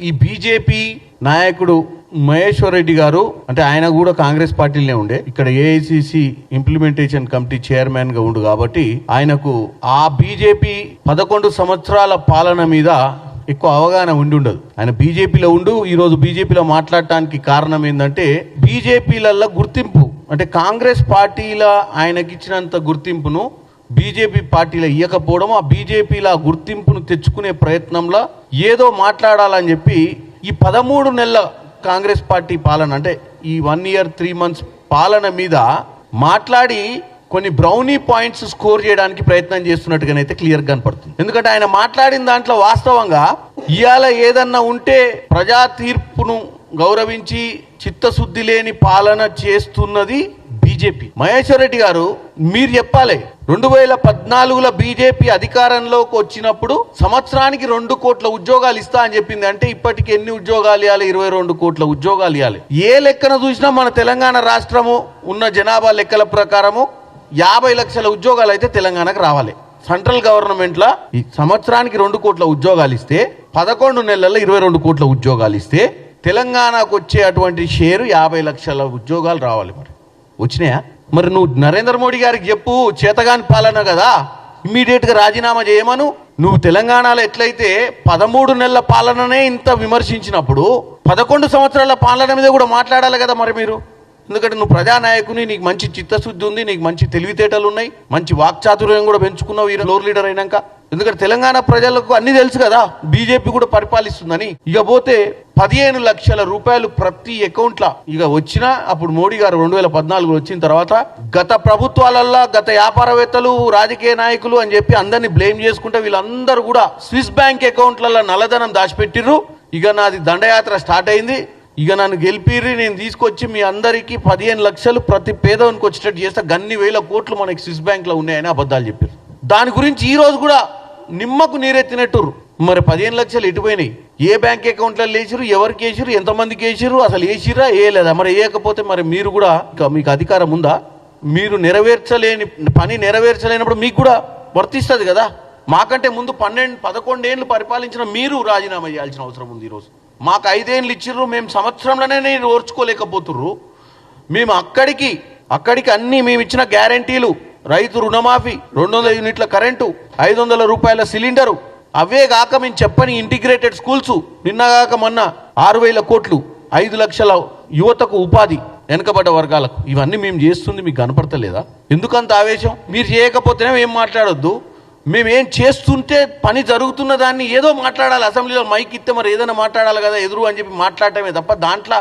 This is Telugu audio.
ఈ బీజేపీ నాయకుడు మహేశ్వర్ రెడ్డి గారు అంటే ఆయన కూడా కాంగ్రెస్ పార్టీలోనే ఉండే, ఇక్కడ ఏఐసిసి ఇంప్లిమెంటేషన్ కమిటీ చైర్మన్ గా ఉండు కాబట్టి ఆయనకు ఆ బీజేపీ 11 సంవత్సరాల పాలన మీద ఎక్కువ అవగాహన ఉండదు. ఆయన బీజేపీలో ఉండు ఈ రోజు బీజేపీలో మాట్లాడటానికి కారణం ఏంటంటే బీజేపీలలో గుర్తింపు అంటే కాంగ్రెస్ పార్టీల ఆయనకి ఇచ్చినంత గుర్తింపును బీజేపీ పార్టీలో ఇవ్వకపోవడం, ఆ బీజేపీల గుర్తింపును తెచ్చుకునే ప్రయత్నంలో ఏదో మాట్లాడాలని చెప్పి ఈ 13 నెలల కాంగ్రెస్ పార్టీ పాలన అంటే ఈ 1 year 3 months పాలన మీద మాట్లాడి కొన్ని బ్రౌనీ పాయింట్స్ స్కోర్ చేయడానికి ప్రయత్నం చేస్తున్నట్టుగానైతే క్లియర్ కనపడుతుంది. ఎందుకంటే ఆయన మాట్లాడిన దాంట్లో వాస్తవంగా ఇవాళ ఏదన్నా ఉంటే ప్రజా తీర్పును గౌరవించి చిత్తశుద్ధి లేని పాలన చేస్తున్నది బీజేపీ. మహేశ్వర్ రెడ్డి గారు మీరు చెప్పాలి, 2014లో బీజేపీ అధికారంలోకి వచ్చినప్పుడు సంవత్సరానికి 2 కోట్ల ఉద్యోగాలు ఇస్తా అని చెప్పింది. అంటే ఇప్పటికి ఎన్ని ఉద్యోగాలు ఇవ్వాలి? 22 కోట్ల ఉద్యోగాలు ఇవ్వాలి. ఏ లెక్కన చూసినా మన తెలంగాణ రాష్ట్రము ఉన్న జనాభా లెక్కల ప్రకారము 50 లక్షల ఉద్యోగాలు అయితే తెలంగాణకు రావాలి. సెంట్రల్ గవర్నమెంట్లో ఈ సంవత్సరానికి 2 కోట్ల ఉద్యోగాలు ఇస్తే 11 నెలల్లో 22 కోట్ల ఉద్యోగాలు ఇస్తే తెలంగాణకు వచ్చే అటువంటి షేరు 50 లక్షల ఉద్యోగాలు రావాలి. మరి వచ్చినాయా? మరి నువ్వు నరేంద్ర మోడీ గారికి చెప్పు, చేతగాని పాలన కదా, ఇమ్మీడియట్గా రాజీనామా చేయమను. నువ్వు తెలంగాణలో ఎట్లయితే 13 నెలల పాలననే ఇంత విమర్శించినప్పుడు 11 సంవత్సరాల పాలన మీద కూడా మాట్లాడాలి కదా మరి మీరు. ఎందుకంటే నువ్వు ప్రజానాయకుని, నీకు మంచి చిత్తశుద్ధి ఉంది, నీకు మంచి తెలివితేటలు ఉన్నాయి, మంచి వాక్చాతుర్యం కూడా పెంచుకున్నావు ఈ ఫ్లోర్ లీడర్ అయినాక. ఎందుకంటే తెలంగాణ ప్రజలకు అన్ని తెలుసు కదా బీజేపీ కూడా పరిపాలిస్తుందని. ఇక పోతే 15 లక్షల రూపాయలు ప్రతి అకౌంట్ల ఇక వచ్చినా అప్పుడు మోడీ గారు 2014 వచ్చిన తర్వాత గత ప్రభుత్వాలల్లో గత వ్యాపారవేత్తలు రాజకీయ నాయకులు అని చెప్పి అందరినీ బ్లేమ్ చేసుకుంటే వీళ్ళందరూ కూడా స్విస్ బ్యాంక్ అకౌంట్లలో నల్లధనం దాచిపెట్టిర్రు. ఇక నాది దండయాత్ర స్టార్ట్ అయింది, ఇక నన్ను గెలిపిర్రి, నేను తీసుకొచ్చి మీ అందరికీ 15 లక్షలు ప్రతి పేదవానికి వచ్చేటట్టు చేస్తే గన్ని వేల కోట్లు మనకి స్విస్ బ్యాంక్లో ఉన్నాయని అబద్ధాలు చెప్పారు. దాని గురించి ఈ రోజు కూడా నిమ్మకు నీరెత్తినట్టురు. మరి 15 లక్షలు ఎటుపోయినాయి? ఏ బ్యాంక్ అకౌంట్లలో వేసిరు, ఎవరికి వేసిరు, ఎంతమందికి వేసిరు, అసలు వేసిరా వేయలేదా? మరి వేయకపోతే మరి మీరు కూడా మీకు అధికారం ఉందా? మీరు పని నెరవేర్చలేనప్పుడు మీకు కూడా వర్తిస్తుంది కదా. మాకంటే ముందు 11 ఏళ్ళు పరిపాలించిన మీరు రాజీనామా చేయాల్సిన అవసరం ఉంది. ఈరోజు మాకు 5 ఏళ్ళు ఇచ్చిర్రు, మేము సంవత్సరంలోనే ఓర్చుకోలేకపోతుర్రు. మేము అక్కడికి అన్నీ మేము ఇచ్చిన గ్యారంటీలు, రైతు రుణమాఫీ, 200 యూనిట్ల కరెంటు, 500 రూపాయల సిలిండరు, అవే కాక మేము చెప్పని ఇంటిగ్రేటెడ్ స్కూల్స్, నిన్నగాక మొన్న 6,000 కోట్లు, 5 లక్షల యువతకు ఉపాధి, వెనకబడ్డ వర్గాలకు, ఇవన్నీ మేము చేస్తుంది మీకు కనపడతలేదా? ఎందుకంత ఆవేశం? మీరు చేయకపోతేనే ఏం మాట్లాడొద్దు, మేమేం చేస్తుంటే పని జరుగుతున్న దాన్ని ఏదో మాట్లాడాలి. అసెంబ్లీలో మైక్ ఇస్తే మరి ఏదైనా మాట్లాడాలి కదా ఎదురు అని చెప్పి మాట్లాడటమే తప్ప దాంట్లో